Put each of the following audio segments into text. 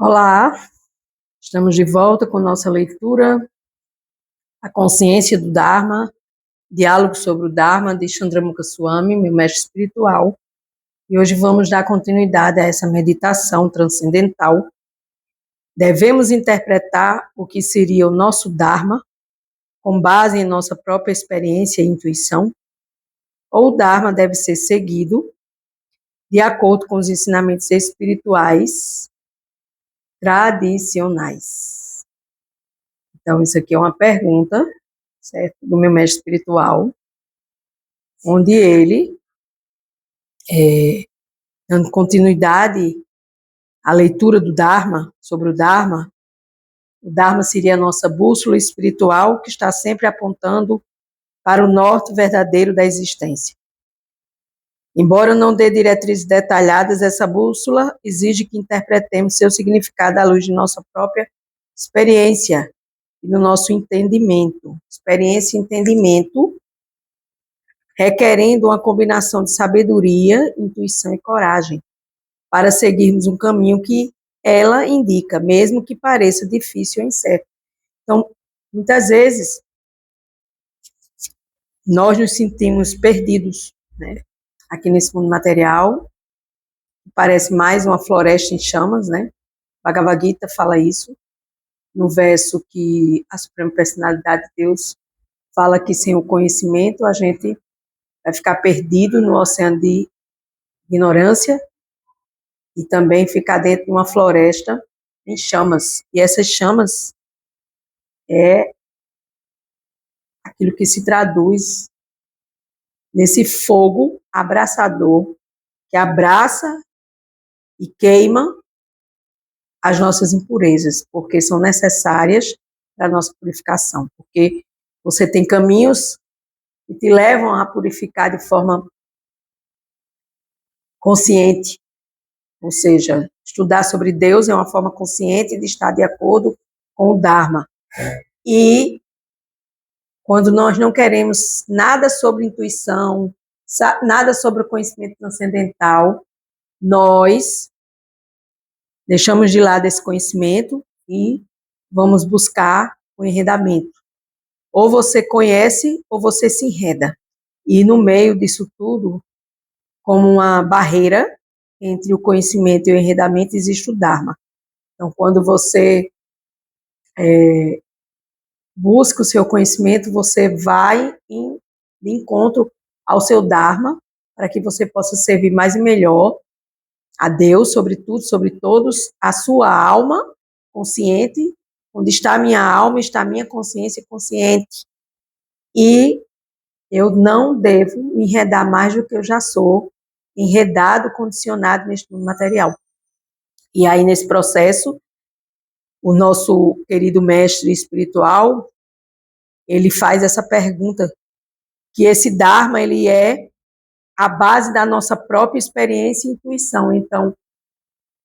Olá, estamos de volta com nossa leitura, A Consciência do Dharma, Diálogo sobre o Dharma, de Chandramukha Swami, meu mestre espiritual. E hoje vamos dar continuidade a essa meditação transcendental. Devemos interpretar o que seria o nosso Dharma, com base em nossa própria experiência e intuição, ou o Dharma deve ser seguido de acordo com os ensinamentos espirituais tradicionais. Então, isso aqui é uma pergunta, certo, do meu mestre espiritual, onde ele, dando continuidade à leitura do Dharma, sobre o Dharma seria a nossa bússola espiritual que está sempre apontando para o norte verdadeiro da existência. Embora não dê diretrizes detalhadas, essa bússola exige que interpretemos seu significado à luz de nossa própria experiência e do nosso entendimento. Experiência e entendimento, requerendo uma combinação de sabedoria, intuição e coragem, para seguirmos um caminho que ela indica, mesmo que pareça difícil ou incerto. Então, muitas vezes, nós nos sentimos perdidos, né? Aqui nesse mundo material, parece mais uma floresta em chamas, né? Bhagavad Gita fala isso, no verso que a Suprema Personalidade de Deus fala que sem o conhecimento a gente vai ficar perdido no oceano de ignorância e também ficar dentro de uma floresta em chamas. E essas chamas é aquilo que se traduz nesse fogo abraçador que abraça e queima as nossas impurezas, porque são necessárias para a nossa purificação, porque você tem caminhos que te levam a purificar de forma consciente, ou seja, estudar sobre Deus é uma forma consciente de estar de acordo com o Dharma. E quando nós não queremos nada sobre intuição, nada sobre o conhecimento transcendental, nós deixamos de lado esse conhecimento e vamos buscar o enredamento. Ou você conhece ou você se enreda. E no meio disso tudo, como uma barreira entre o conhecimento e o enredamento, existe o Dharma. Então, quando você busca o seu conhecimento, você vai de encontro ao seu Dharma, para que você possa servir mais e melhor a Deus, sobre tudo, sobre todos, a sua alma consciente, onde está a minha alma, está a minha consciência consciente. E eu não devo me enredar mais do que eu já sou, enredado, condicionado neste mundo material. E aí, nesse processo, o nosso querido mestre espiritual, ele faz essa pergunta, que esse Dharma, ele é a base da nossa própria experiência e intuição. Então,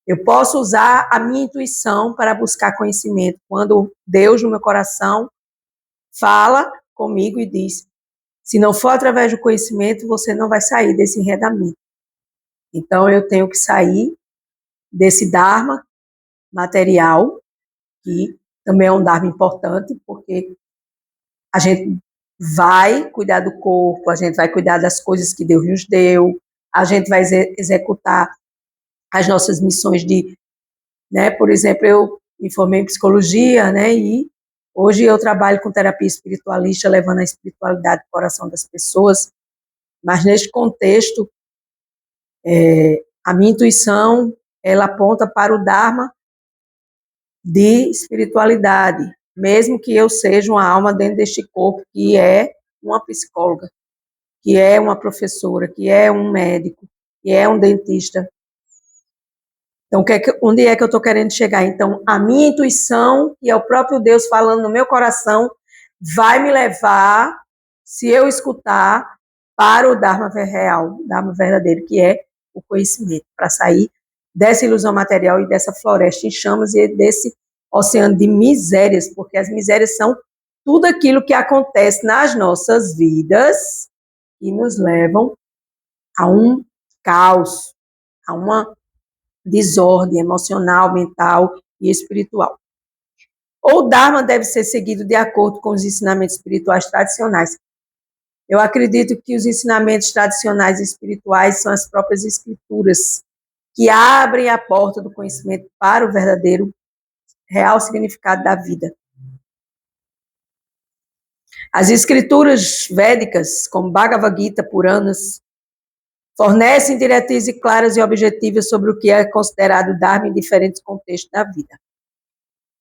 eu posso usar a minha intuição para buscar conhecimento. Quando Deus, no meu coração, fala comigo e diz, se não for através do conhecimento, você não vai sair desse enredamento. Então, eu tenho que sair desse Dharma material, que também é um Dharma importante, porque a gente vai cuidar do corpo, a gente vai cuidar das coisas que Deus nos deu, a gente vai executar as nossas missões de, né, por exemplo, eu me formei em psicologia, né, e hoje eu trabalho com terapia espiritualista, levando a espiritualidade ao coração das pessoas, mas neste contexto, a minha intuição, ela aponta para o Dharma de espiritualidade, mesmo que eu seja uma alma dentro deste corpo, que é uma psicóloga, que é uma professora, que é um médico, que é um dentista. Então, onde é que eu estou querendo chegar? Então, a minha intuição, e é o próprio Deus falando no meu coração, vai me levar, se eu escutar, para o Dharma real, o Dharma verdadeiro, que é o conhecimento, para sair dessa ilusão material e dessa floresta em chamas e desse oceano de misérias, porque as misérias são tudo aquilo que acontece nas nossas vidas e nos levam a um caos, a uma desordem emocional, mental e espiritual. Ou o Dharma deve ser seguido de acordo com os ensinamentos espirituais tradicionais. Eu acredito que os ensinamentos tradicionais e espirituais são as próprias escrituras que abrem a porta do conhecimento para o verdadeiro, real significado da vida. As escrituras védicas, como Bhagavad Gita, Puranas, fornecem diretrizes claras e objetivas sobre o que é considerado Dharma em diferentes contextos da vida.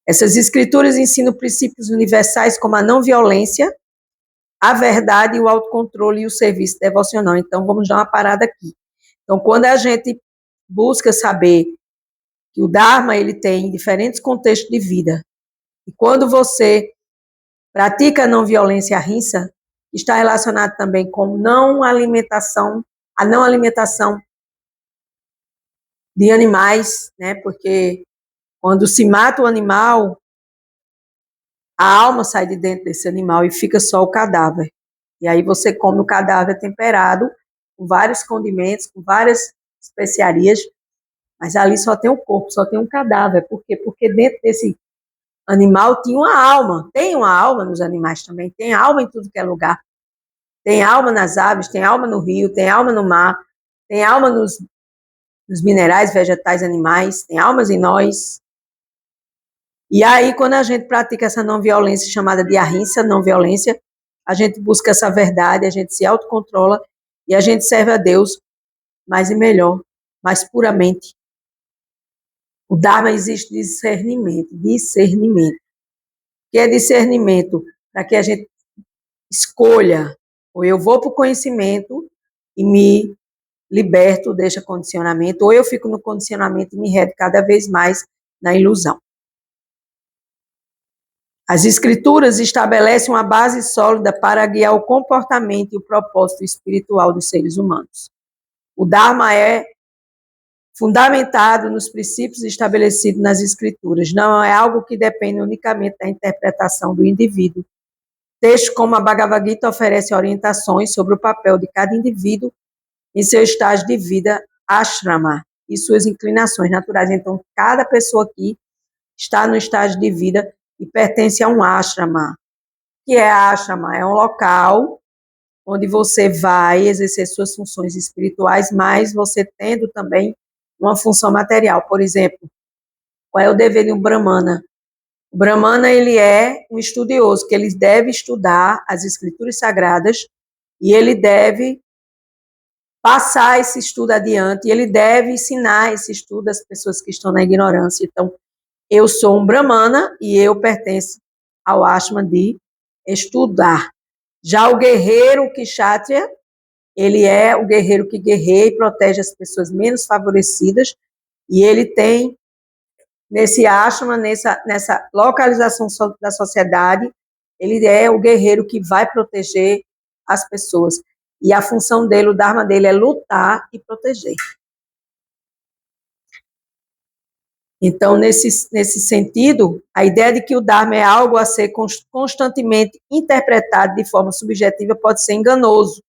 Essas escrituras ensinam princípios universais como a não violência, a verdade, o autocontrole e o serviço devocional. Então, vamos dar uma parada aqui. Então, quando a gente busca saber que o Dharma ele tem diferentes contextos de vida, e quando você pratica a não violência, a ahimsa, está relacionado também com a não alimentação de animais, né? Porque quando se mata o animal, a alma sai de dentro desse animal e fica só o cadáver. E aí você come o cadáver temperado, com vários condimentos, com várias especiarias, mas ali só tem o corpo, só tem um cadáver. Por quê? Porque dentro desse animal tinha uma alma. Tem uma alma nos animais também, tem alma em tudo que é lugar. Tem alma nas aves, tem alma no rio, tem alma no mar, tem alma nos minerais, vegetais, animais, tem almas em nós. E aí, quando a gente pratica essa não violência, chamada de ahimsa, não violência, a gente busca essa verdade, a gente se autocontrola e a gente serve a Deus mais e melhor, mais puramente. O Dharma existe discernimento. Discernimento. O que é discernimento? Para que a gente escolha, ou eu vou para o conhecimento e me liberto desse condicionamento, ou eu fico no condicionamento e me reto cada vez mais na ilusão. As escrituras estabelecem uma base sólida para guiar o comportamento e o propósito espiritual dos seres humanos. O Dharma é fundamentado nos princípios estabelecidos nas escrituras, não é algo que depende unicamente da interpretação do indivíduo. Textos como a Bhagavad Gita oferece orientações sobre o papel de cada indivíduo em seu estágio de vida ashrama e suas inclinações naturais. Então, cada pessoa aqui está no estágio de vida e pertence a um ashrama. O que é ashrama? É um local onde você vai exercer suas funções espirituais, mas você tendo também uma função material. Por exemplo, qual é o dever de um brahmana? O brahmana, ele é um estudioso, que ele deve estudar as escrituras sagradas e ele deve passar esse estudo adiante, e ele deve ensinar esse estudo às pessoas que estão na ignorância. Então, eu sou um brahmana e eu pertenço ao ashram de estudar. Já o guerreiro kshatriya, ele é o guerreiro que guerreia e protege as pessoas menos favorecidas, e ele tem, nesse ashram, nessa localização da sociedade, ele é o guerreiro que vai proteger as pessoas. E a função dele, o Dharma dele é lutar e proteger. Então, nesse sentido, a ideia de que o Dharma é algo a ser constantemente interpretado de forma subjetiva pode ser enganoso.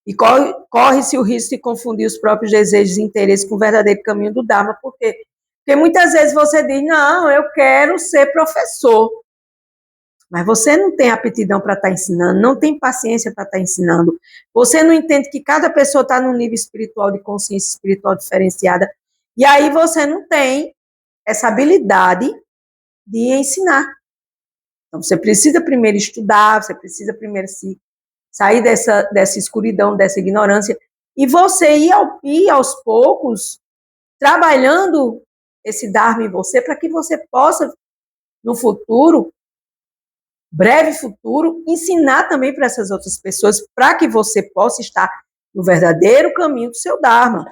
E corre-se o risco de confundir os próprios desejos e interesses com o verdadeiro caminho do Dharma. Por quê? Porque muitas vezes você diz, não, eu quero ser professor. Mas você não tem aptidão para estar ensinando, não tem paciência para estar ensinando. Você não entende que cada pessoa está num nível espiritual, de consciência espiritual diferenciada. E aí você não tem essa habilidade de ensinar. Então, você precisa primeiro estudar, você precisa primeiro sair dessa escuridão, dessa ignorância, e você ir aos poucos trabalhando esse Dharma em você para que você possa, no futuro, breve futuro, ensinar também para essas outras pessoas, para que você possa estar no verdadeiro caminho do seu Dharma.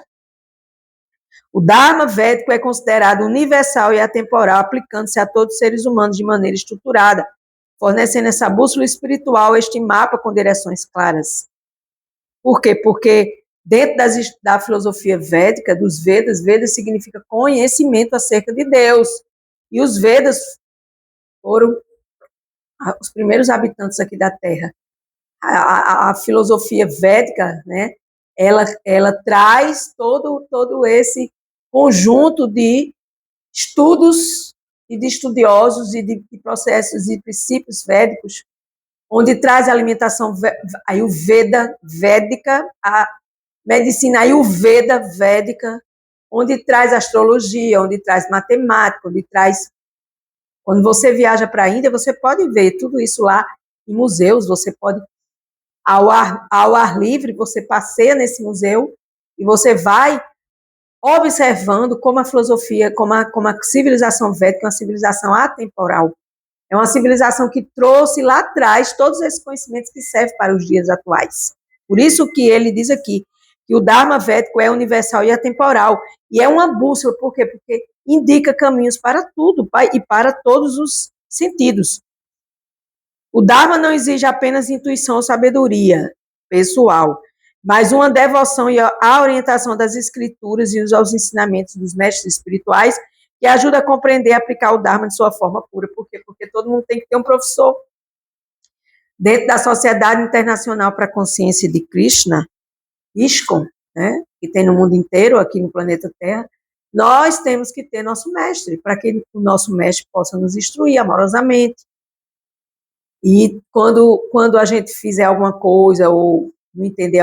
O Dharma védico é considerado universal e atemporal, aplicando-se a todos os seres humanos de maneira estruturada, fornecendo essa bússola espiritual, este mapa com direções claras. Por quê? Porque dentro da filosofia védica, dos Vedas, Vedas significa conhecimento acerca de Deus. E os Vedas foram os primeiros habitantes aqui da Terra. A filosofia védica, né, ela traz todo esse conjunto de estudos e de estudiosos e de processos e princípios védicos, onde traz a alimentação ayurveda védica, a medicina ayurveda védica, onde traz astrologia, onde traz matemática, onde traz... Quando você viaja para a Índia, você pode ver tudo isso lá em museus, você pode, ao ar livre, você passeia nesse museu e você vai observando como a filosofia, como a civilização védica é uma civilização atemporal. É uma civilização que trouxe lá atrás todos esses conhecimentos que servem para os dias atuais. Por isso que ele diz aqui que o Dharma védico é universal e atemporal. E é uma bússola, por quê? Porque indica caminhos para tudo e para todos os sentidos. O Dharma não exige apenas intuição ou sabedoria pessoal, mas uma devoção e a orientação das escrituras e aos ensinamentos dos mestres espirituais que ajuda a compreender e aplicar o Dharma de sua forma pura. Por quê? Porque todo mundo tem que ter um professor. Dentro da Sociedade Internacional para a Consciência de Krishna, ISKCON, né, que tem no mundo inteiro, aqui no planeta Terra, nós temos que ter nosso mestre, para que o nosso mestre possa nos instruir amorosamente. E quando a gente fizer alguma coisa ou não entender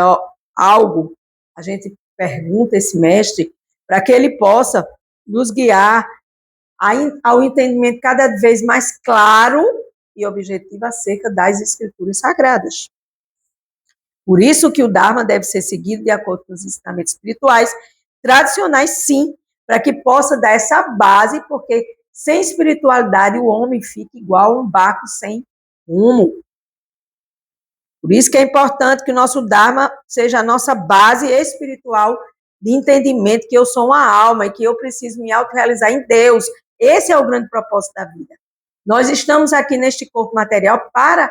algo, a gente pergunta a esse mestre para que ele possa nos guiar ao entendimento cada vez mais claro e objetivo acerca das escrituras sagradas. Por isso que o Dharma deve ser seguido de acordo com os ensinamentos espirituais tradicionais, sim, para que possa dar essa base, porque sem espiritualidade o homem fica igual a um barco sem rumo. Por isso que é importante que o nosso Dharma seja a nossa base espiritual de entendimento que eu sou uma alma e que eu preciso me autorrealizar em Deus. Esse é o grande propósito da vida. Nós estamos aqui neste corpo material para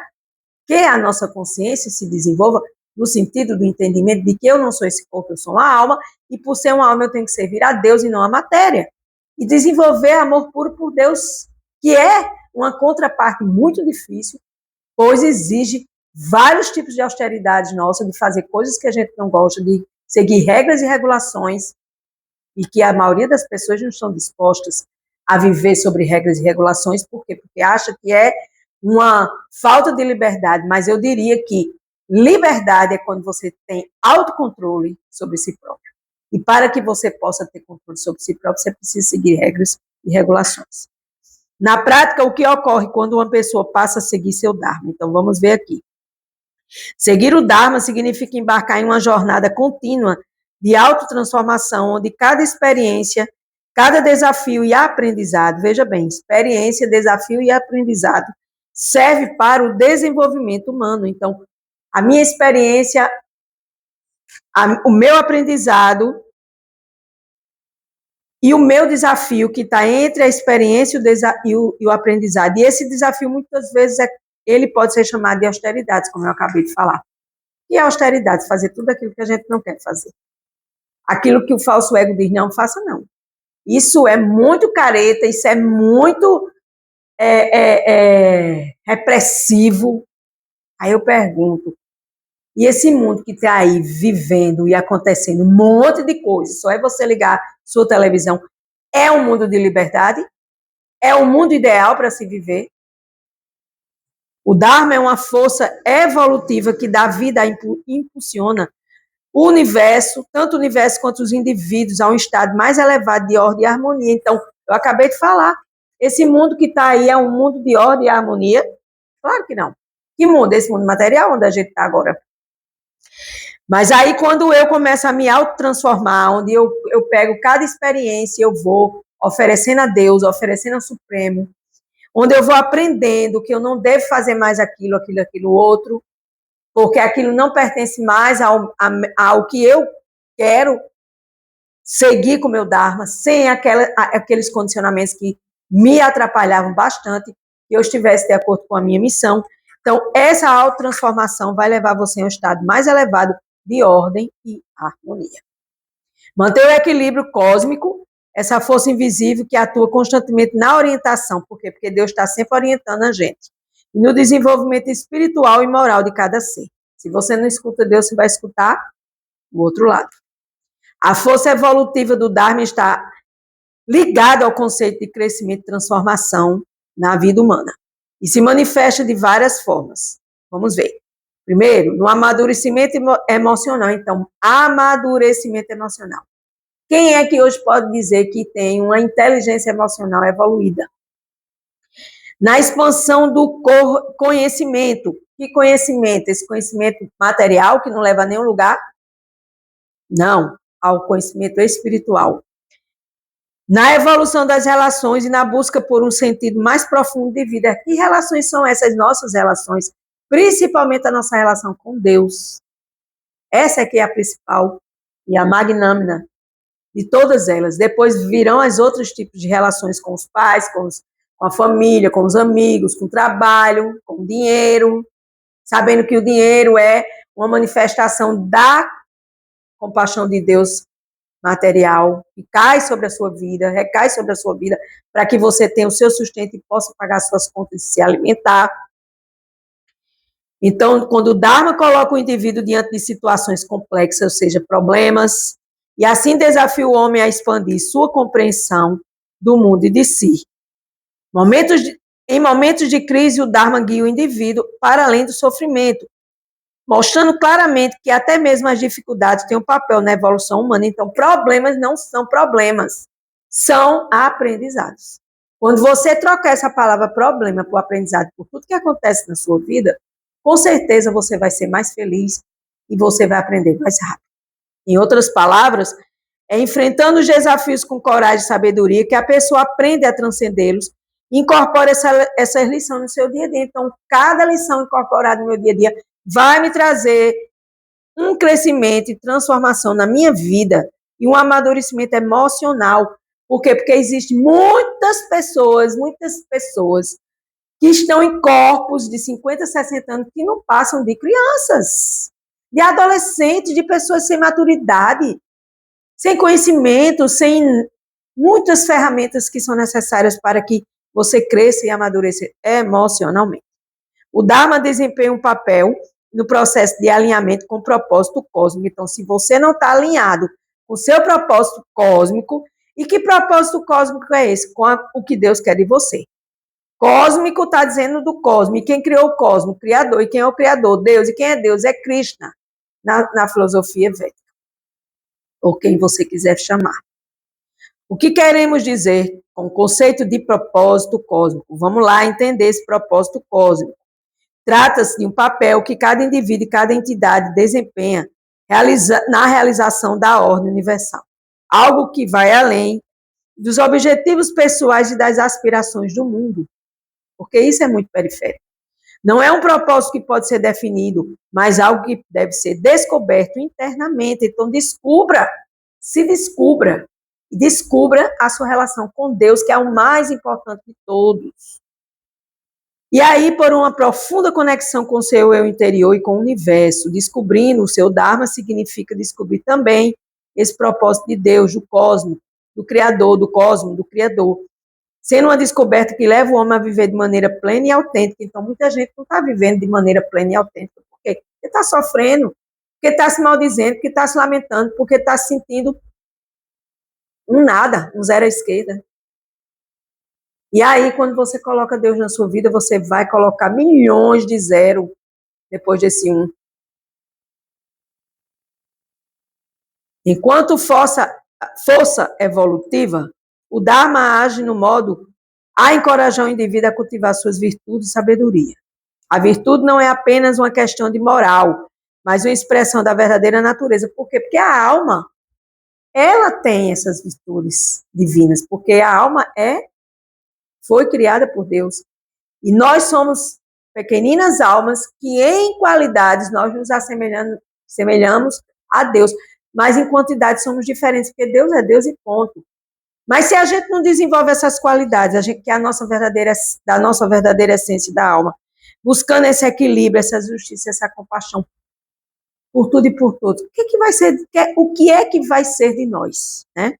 que a nossa consciência se desenvolva no sentido do entendimento de que eu não sou esse corpo, eu sou uma alma, e por ser uma alma eu tenho que servir a Deus e não a matéria. E desenvolver amor puro por Deus, que é uma contraparte muito difícil, pois exige vários tipos de austeridade nossa, de fazer coisas que a gente não gosta, de seguir regras e regulações, e que a maioria das pessoas não estão dispostas a viver sobre regras e regulações. Por quê? Porque acha que é uma falta de liberdade, mas eu diria que liberdade é quando você tem autocontrole sobre si próprio. E para que você possa ter controle sobre si próprio, você precisa seguir regras e regulações. Na prática, o que ocorre quando uma pessoa passa a seguir seu Dharma? Então, vamos ver aqui. Seguir o Dharma significa embarcar em uma jornada contínua de autotransformação, onde cada experiência, cada desafio e aprendizado, veja bem, experiência, desafio e aprendizado, serve para o desenvolvimento humano. Então, a minha experiência, o meu aprendizado e o meu desafio, que está entre a experiência e o aprendizado. E esse desafio, muitas vezes, ele pode ser chamado de austeridades, como eu acabei de falar. E a austeridade, fazer tudo aquilo que a gente não quer fazer. Aquilo que o falso ego diz, não faça não. Isso é muito careta, isso é muito repressivo. Aí eu pergunto, e esse mundo que está aí vivendo e acontecendo um monte de coisas, só é você ligar sua televisão, é um mundo de liberdade? É um mundo ideal para se viver? O Dharma é uma força evolutiva que dá vida, impulsiona o universo, tanto o universo quanto os indivíduos, a um estado mais elevado de ordem e harmonia. Então, eu acabei de falar, esse mundo que está aí é um mundo de ordem e harmonia? Claro que não. Que mundo? Esse mundo material onde a gente está agora. Mas aí, quando eu começo a me autotransformar, onde eu pego cada experiência, eu vou oferecendo a Deus, oferecendo ao Supremo, onde eu vou aprendendo que eu não devo fazer mais aquilo, outro, porque aquilo não pertence mais ao que eu quero seguir com o meu Dharma, sem aqueles condicionamentos que me atrapalhavam bastante, que eu estivesse de acordo com a minha missão. Então, essa autotransformação vai levar você a um estado mais elevado de ordem e harmonia. Manter o equilíbrio cósmico, essa força invisível que atua constantemente na orientação. Por quê? Porque Deus está sempre orientando a gente. E no desenvolvimento espiritual e moral de cada ser. Se você não escuta Deus, você vai escutar o outro lado. A força evolutiva do Dharma está ligada ao conceito de crescimento e transformação na vida humana. E se manifesta de várias formas. Vamos ver. Primeiro, no amadurecimento emocional. Então, amadurecimento emocional. Quem é que hoje pode dizer que tem uma inteligência emocional evoluída? Na expansão do conhecimento. Que conhecimento? Esse conhecimento material que não leva a nenhum lugar? Não, ao conhecimento espiritual. Na evolução das relações e na busca por um sentido mais profundo de vida. Que relações são essas nossas relações? Principalmente a nossa relação com Deus. Essa é que é a principal e a magnânima de todas elas. Depois virão os outros tipos de relações com os pais, com a família, com os amigos, com o trabalho, com o dinheiro, sabendo que o dinheiro é uma manifestação da compaixão de Deus material, que cai sobre a sua vida, recai sobre a sua vida, para que você tenha o seu sustento e possa pagar suas contas e se alimentar. Então, quando o Dharma coloca o indivíduo diante de situações complexas, ou seja, problemas, e assim desafia o homem a expandir sua compreensão do mundo e de si. Em momentos de crise, o Dharma guia o indivíduo para além do sofrimento, mostrando claramente que até mesmo as dificuldades têm um papel na evolução humana. Então, problemas não são problemas, são aprendizados. Quando você trocar essa palavra problema por aprendizado, por tudo que acontece na sua vida, com certeza você vai ser mais feliz e você vai aprender mais rápido. Em outras palavras, é enfrentando os desafios com coragem e sabedoria que a pessoa aprende a transcendê-los e incorpora essa lição no seu dia a dia. Então, cada lição incorporada no meu dia a dia vai me trazer um crescimento e transformação na minha vida e um amadurecimento emocional. Por quê? Porque existem muitas pessoas que estão em corpos de 50, 60 anos que não passam de crianças, de adolescentes, de pessoas sem maturidade, sem conhecimento, sem muitas ferramentas que são necessárias para que você cresça e amadureça emocionalmente. O Dharma desempenha um papel no processo de alinhamento com o propósito cósmico. Então, se você não está alinhado com o seu propósito cósmico, e que propósito cósmico é esse? Com o que Deus quer de você. Cósmico está dizendo do cosmos. E quem criou o cosmos? O Criador. E quem é o Criador? Deus. E quem é Deus? É Krishna, na filosofia védica. Ou quem você quiser chamar. O que queremos dizer com o conceito de propósito cósmico? Vamos lá entender esse propósito cósmico. Trata-se de um papel que cada indivíduo e cada entidade desempenha na realização da ordem universal. Algo que vai além dos objetivos pessoais e das aspirações do mundo. Porque isso é muito periférico. Não é um propósito que pode ser definido, mas algo que deve ser descoberto internamente. Então, se descubra, e descubra a sua relação com Deus, que é o mais importante de todos. E aí, por uma profunda conexão com o seu eu interior e com o universo, descobrindo o seu Dharma significa descobrir também esse propósito de Deus, do cosmos, do Criador, do cosmos, do Criador. Sendo uma descoberta que leva o homem a viver de maneira plena e autêntica. Então, muita gente não está vivendo de maneira plena e autêntica. Por quê? Porque está sofrendo, porque está se maldizendo, porque está se lamentando, porque está se sentindo um nada, um zero à esquerda. E aí, quando você coloca Deus na sua vida, você vai colocar milhões de zero depois desse um. Enquanto força evolutiva, o Dharma age no modo a encorajar o indivíduo a cultivar suas virtudes e sabedoria. A virtude não é apenas uma questão de moral, mas uma expressão da verdadeira natureza. Por quê? Porque a alma, ela tem essas virtudes divinas, porque a alma foi criada por Deus. E nós somos pequeninas almas que, em qualidades, nós nos assemelhamos a Deus. Mas em quantidade somos diferentes, porque Deus é Deus e ponto. Mas se a gente não desenvolve essas qualidades, que é da nossa verdadeira essência da alma, buscando esse equilíbrio, essa justiça, essa compaixão por tudo e por todos, o que é que vai ser de nós, né?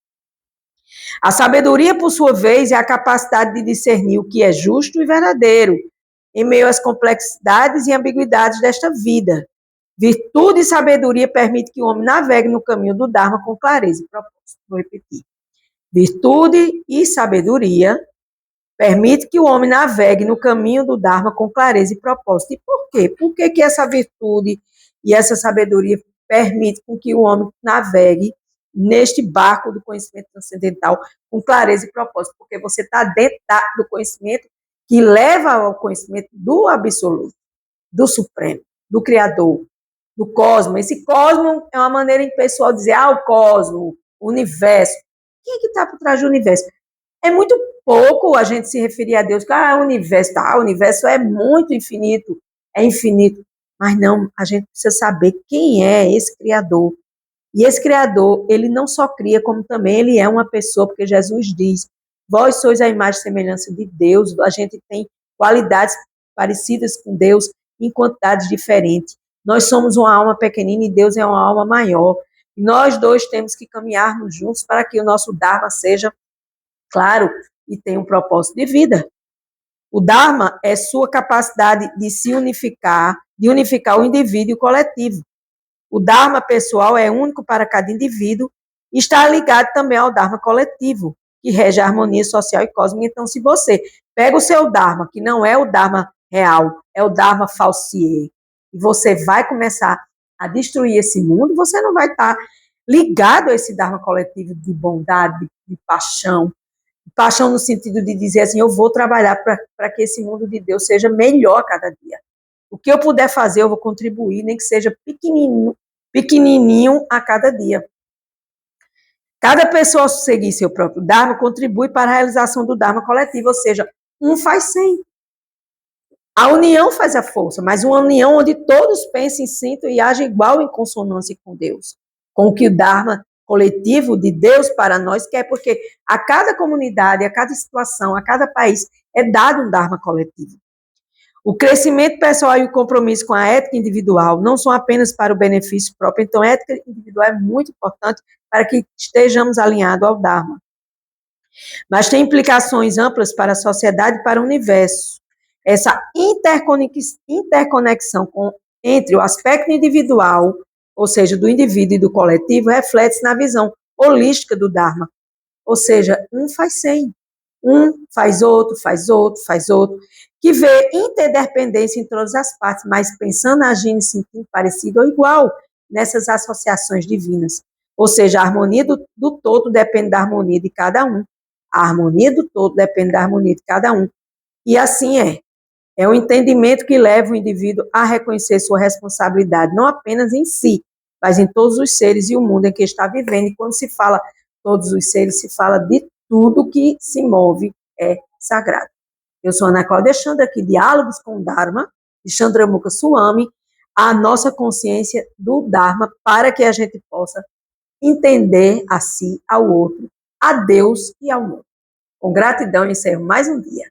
A sabedoria, por sua vez, é a capacidade de discernir o que é justo e verdadeiro, em meio às complexidades e ambiguidades desta vida. Virtude e sabedoria permitem que o homem navegue no caminho do Dharma com clareza e propósito. Vou repetir. Virtude e sabedoria permite que o homem navegue no caminho do Dharma com clareza e propósito. E por quê? Por que essa virtude e essa sabedoria permite que o homem navegue neste barco do conhecimento transcendental com clareza e propósito? Porque você está dentro do conhecimento que leva ao conhecimento do absoluto, do supremo, do criador, do cosmos. Esse cosmos é uma maneira impessoal de dizer, o cosmos, o universo. Quem é que está por trás do universo? É muito pouco a gente se referir a Deus, que o universo, o universo é muito infinito, é infinito. Mas não, a gente precisa saber quem é esse Criador. E esse Criador, ele não só cria, como também ele é uma pessoa, porque Jesus diz, vós sois a imagem e semelhança de Deus, a gente tem qualidades parecidas com Deus em quantidades diferentes. Nós somos uma alma pequenina e Deus é uma alma maior. E nós dois temos que caminharmos juntos para que o nosso Dharma seja claro e tenha um propósito de vida. O Dharma é sua capacidade de se unificar, de unificar o indivíduo e o coletivo. O Dharma pessoal é único para cada indivíduo e está ligado também ao Dharma coletivo, que rege a harmonia social e cósmica. Então, se você pega o seu Dharma, que não é o Dharma real, é o Dharma falsier, e você vai começar a destruir esse mundo, você não vai estar ligado a esse Dharma coletivo de bondade, de paixão. Paixão no sentido de dizer assim, eu vou trabalhar para que esse mundo de Deus seja melhor a cada dia. O que eu puder fazer, eu vou contribuir, nem que seja pequenininho a cada dia. Cada pessoa, ao seguir seu próprio Dharma, contribui para a realização do Dharma coletivo, ou seja, um faz 100. A união faz a força, mas uma união onde todos pensem, sintam e agem igual em consonância com Deus, com o que o Dharma coletivo de Deus para nós quer, porque a cada comunidade, a cada situação, a cada país é dado um Dharma coletivo. O crescimento pessoal e o compromisso com a ética individual não são apenas para o benefício próprio, então a ética individual é muito importante para que estejamos alinhados ao Dharma. Mas tem implicações amplas para a sociedade e para o universo. Essa interconexão entre o aspecto individual, ou seja, do indivíduo e do coletivo, reflete-se na visão holística do Dharma. Ou seja, um faz 100. Um faz outro, faz outro, faz outro, que vê interdependência em todas as partes, mas pensando, agindo e sentindo parecido ou igual nessas associações divinas. Ou seja, a harmonia do todo depende da harmonia de cada um. A harmonia do todo depende da harmonia de cada um. E assim é. É o entendimento que leva o indivíduo a reconhecer sua responsabilidade, não apenas em si, mas em todos os seres e o mundo em que está vivendo. E quando se fala todos os seres, se fala de tudo que se move é sagrado. Eu sou Ana Cláudia Chandra, aqui, Diálogos com o Dharma, de Chandramukha Swami, a nossa consciência do Dharma, para que a gente possa entender a si, ao outro, a Deus e ao mundo. Com gratidão, encerro mais um dia.